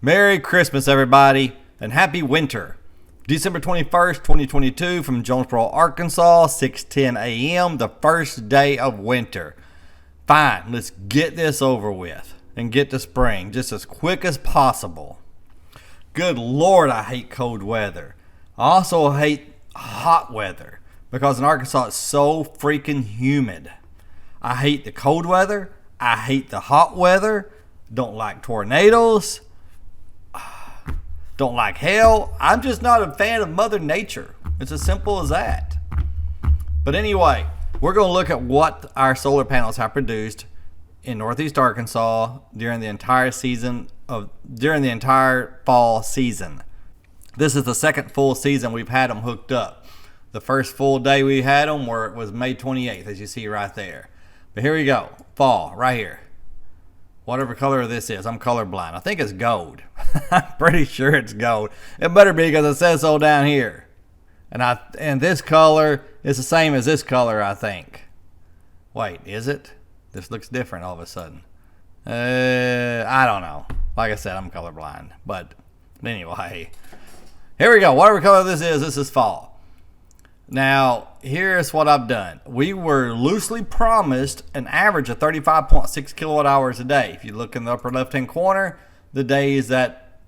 Merry Christmas, everybody, and happy winter. December 21st, 2022, from Jonesboro, Arkansas, 6:10 a.m., the first day of winter. Fine, let's get this over with and get to spring just as quick as possible. Good Lord, I hate cold weather. I also hate hot weather because in Arkansas it's so freaking humid. I hate the cold weather. I hate the hot weather. Don't like tornadoes. Don't like hail. I'm just not a fan of Mother Nature. It's as simple as that. But anyway, we're going to look at what our solar panels have produced in Northeast Arkansas during the entire fall season. This is the second full season we've had them hooked up. The first full day we had them was May 28th, as you see right there. But here we go. Fall, right here. Whatever color this is, I'm colorblind. I think it's gold. I'm pretty sure it's gold. It better be because it says so down here. And this color is the same as this color, I think. Wait, is it? This looks different all of a sudden. I don't know. Like I said, I'm colorblind. But anyway, here we go. Whatever color this is fall. Now, here's what I've done. We were loosely promised an average of 35.6 kilowatt hours a day. If you look in the upper left-hand corner, the days that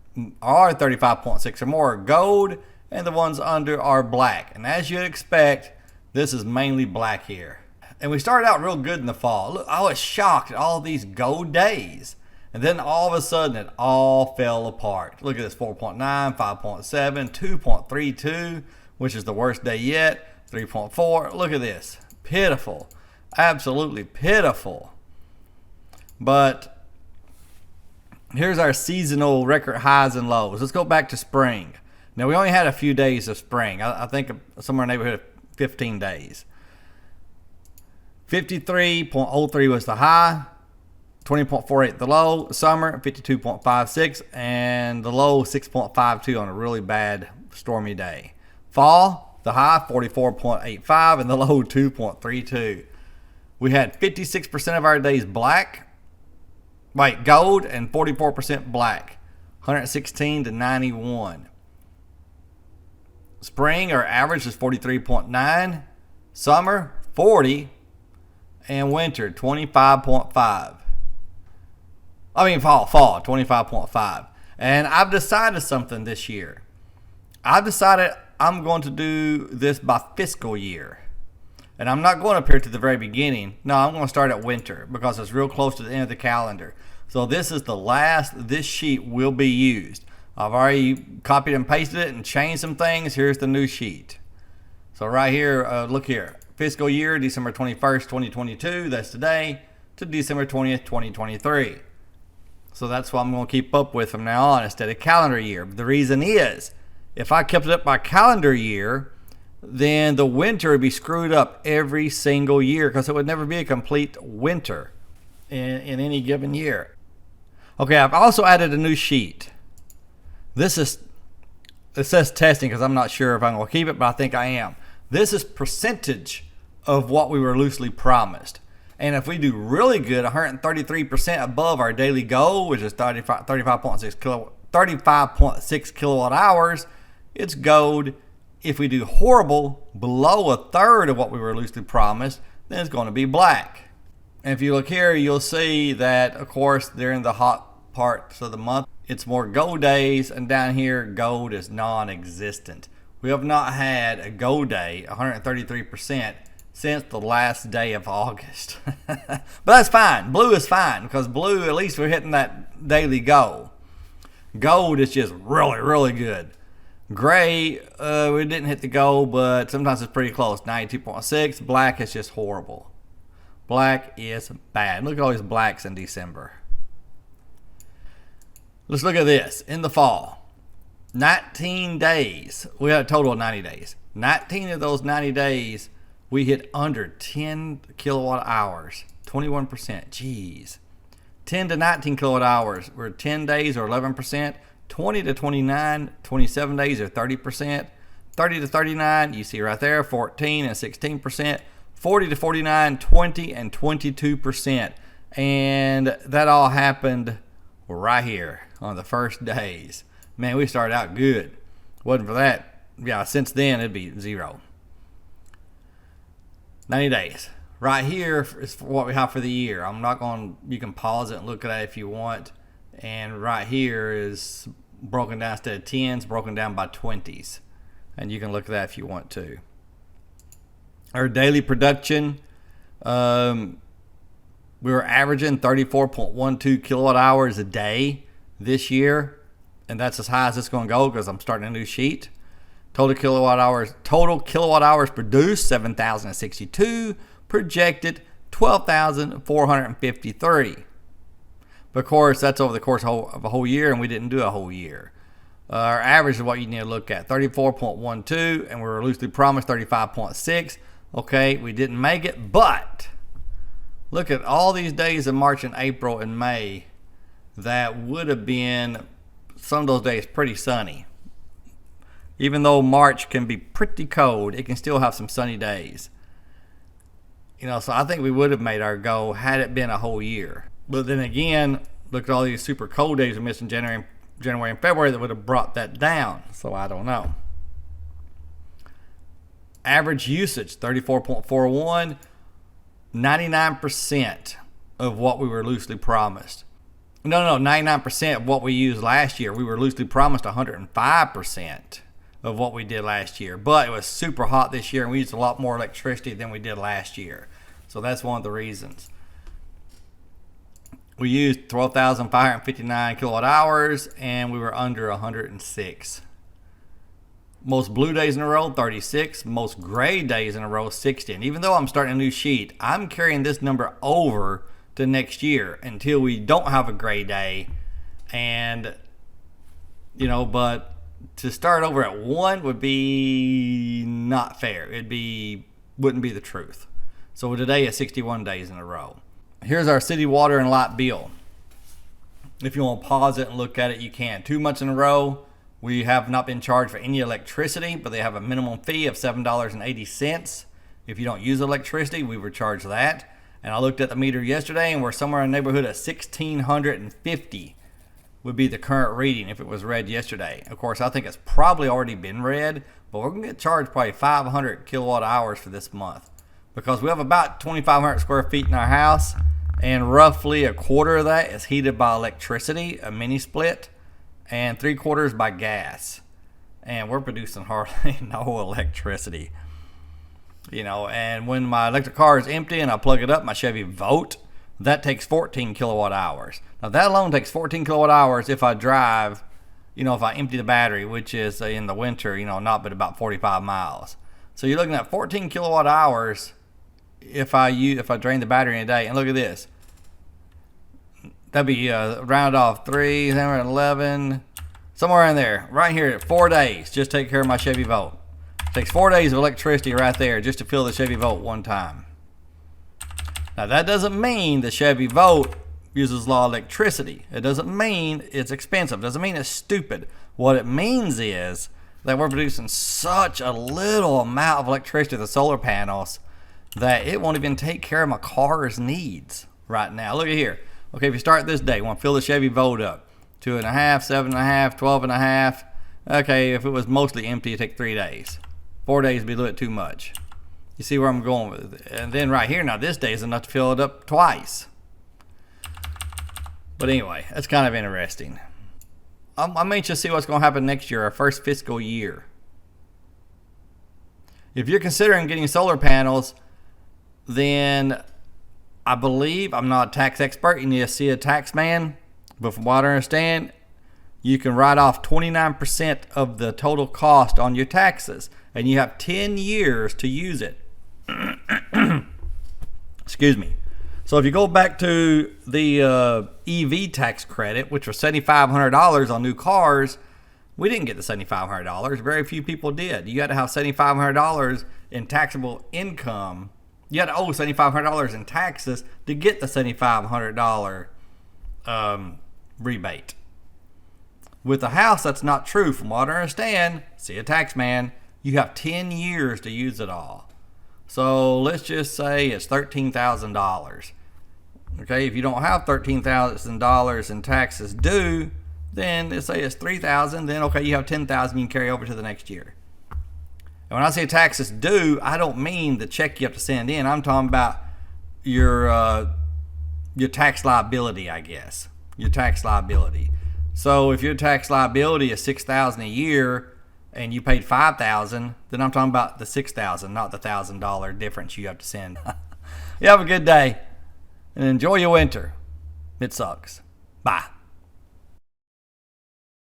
are 35.6 or more are gold, and the ones under are black. And as you'd expect, this is mainly black here. And we started out real good in the fall. Look, I was shocked at all these gold days. And then all of a sudden, it all fell apart. Look at this, 4.9, 5.7, 2.32. Which is the worst day yet, 3.4. Look at this. Pitiful. Absolutely pitiful. But here's our seasonal record highs and lows. Let's go back to spring. Now, we only had a few days of spring. I think somewhere in the neighborhood of 15 days. 53.03 was the high. 20.48 the low. Summer, 52.56. And the low, 6.52 on a really bad stormy day. Fall, the high 44.85 and the low 2.32. We had 56% of our days gold, and 44% black. 116 to 91. Spring, our average is 43.9. Summer, 40. And winter, 25.5. Fall, 25.5. And I've decided something this year. I've decided I'm going to do this by fiscal year. And I'm not going up here to the very beginning. No, I'm going to start at winter because it's real close to the end of the calendar. So this is the last this sheet will be used. I've already copied and pasted it and changed some things. Here's the new sheet. So right here, look here. Fiscal year, December 21st, 2022. That's today. To December 20th, 2023. So that's what I'm going to keep up with from now on instead of calendar year. But the reason is, if I kept it up by calendar year, then the winter would be screwed up every single year because it would never be a complete winter in any given year. Okay, I've also added a new sheet. It says testing because I'm not sure if I'm going to keep it, but I think I am. This is percentage of what we were loosely promised. And if we do really good, 133% above our daily goal, which is 35.6 kilowatt hours, it's gold. If we do horrible, below a third of what we were loosely promised, then it's going to be black. And if you look here, you'll see that, of course, during the hot parts of the month, it's more gold days, and down here, gold is non-existent. We have not had a gold day, 133%, since the last day of August. But that's fine. Blue is fine, because blue, at least we're hitting that daily goal. Gold is just really, really good. Gray, we didn't hit the goal, but sometimes it's pretty close, 92.6. Black is just horrible. Black is bad. Look at all these blacks in December. Let's look at this. In the fall, 19 days. We had a total of 90 days. 19 of those 90 days, we hit under 10 kilowatt hours. 21%. Jeez. 10 to 19 kilowatt hours. We're 10 days or 11%. 20 to 29, 27 days or 30%. 30 to 39, you see right there, 14 and 16%. 40 to 49, 20 and 22%. And that all happened were right here on the first days. Man, we started out good. Wasn't for that, yeah, since then it'd be 0. 90 days. Right here is what we have for the year. I'm not going, you can pause it and look at it if you want. And right here is broken down, instead of 10s, broken down by 20s. And you can look at that if you want to. Our daily production, we were averaging 34.12 kilowatt hours a day this year. And that's as high as it's going to go because I'm starting a new sheet. Total kilowatt hours produced, 7,062. Projected, 12,453. But of course, that's over the course of a whole year, and we didn't do a whole year. Our average is what you need to look at, 34.12, and we were loosely promised 35.6. Okay, we didn't make it, but look at all these days in March and April and May that would have been, some of those days, pretty sunny. Even though March can be pretty cold, it can still have some sunny days. You know, so I think we would have made our goal had it been a whole year. But then again, look at all these super cold days we missed in January and February that would have brought that down. So I don't know. Average usage, 34.41, 99% of what we were loosely promised. No, 99% of what we used last year. We were loosely promised 105% of what we did last year. But it was super hot this year, and we used a lot more electricity than we did last year. So that's one of the reasons. We used 12,559 kilowatt hours, and we were under 106. Most blue days in a row, 36. Most gray days in a row, 60. And even though I'm starting a new sheet, I'm carrying this number over to next year until we don't have a gray day. And, you know, but to start over at 1 would be not fair. Wouldn't be the truth. So today is 61 days in a row. Here's our city water and light bill. If you want to pause it and look at it, you can. 2 months in a row, we have not been charged for any electricity, but they have a minimum fee of $7.80. If you don't use electricity, we were charged that. And I looked at the meter yesterday, and we're somewhere in the neighborhood of 1,650 would be the current reading if it was read yesterday. Of course, I think it's probably already been read, but we're going to get charged probably 500 kilowatt hours for this month because we have about 2,500 square feet in our house, and roughly a quarter of that is heated by electricity, a mini split, and 3/4 by gas. And we're producing hardly no electricity. You know, and when my electric car is empty and I plug it up, my Chevy Volt, that takes 14 kilowatt hours. Now that alone takes 14 kilowatt hours if I drive, you know, if I empty the battery, which is in the winter, you know, not but about 45 miles. So you're looking at 14 kilowatt hours if I drain the battery in a day. And look at this. That'd be round off 3, 11, somewhere in there. Right here, 4 days. Just take care of my Chevy Volt. Takes 4 days of electricity right there just to fill the Chevy Volt one time. Now that doesn't mean the Chevy Volt uses a lot of electricity. It doesn't mean it's expensive. It doesn't mean it's stupid. What it means is that we're producing such a little amount of electricity with the solar panels that it won't even take care of my car's needs right now. Look at here. Okay, if you start this day, want to fill the Chevy Volt up. 2.5, 7.5, 12.5. Okay, if it was mostly empty, it'd take 3 days. 4 days would be a little bit too much. You see where I'm going with it. And then right here, now this day is enough to fill it up twice. But anyway, that's kind of interesting. I'm anxious to see what's going to happen next year, our first fiscal year. If you're considering getting solar panels, then I believe, I'm not a tax expert, you need to see a tax man, but from what I understand, you can write off 29% of the total cost on your taxes, and you have 10 years to use it. Excuse me. So if you go back to the EV tax credit, which was $7,500 on new cars, we didn't get the $7,500. Very few people did. You had to have $7,500 in taxable income. You had to owe $7,500 in taxes to get the $7,500 rebate. With a house, that's not true. From what I understand, see a tax man, you have 10 years to use it all. So let's just say it's $13,000. Okay, if you don't have $13,000 in taxes due, then let's say it's $3,000, then okay, you have $10,000 you can carry over to the next year. And when I say taxes due, I don't mean the check you have to send in. I'm talking about your tax liability, I guess. Your tax liability. So if your tax liability is $6,000 a year and you paid $5,000, then I'm talking about the $6,000, not the $1,000 difference you have to send. You have a good day and enjoy your winter. It sucks. Bye.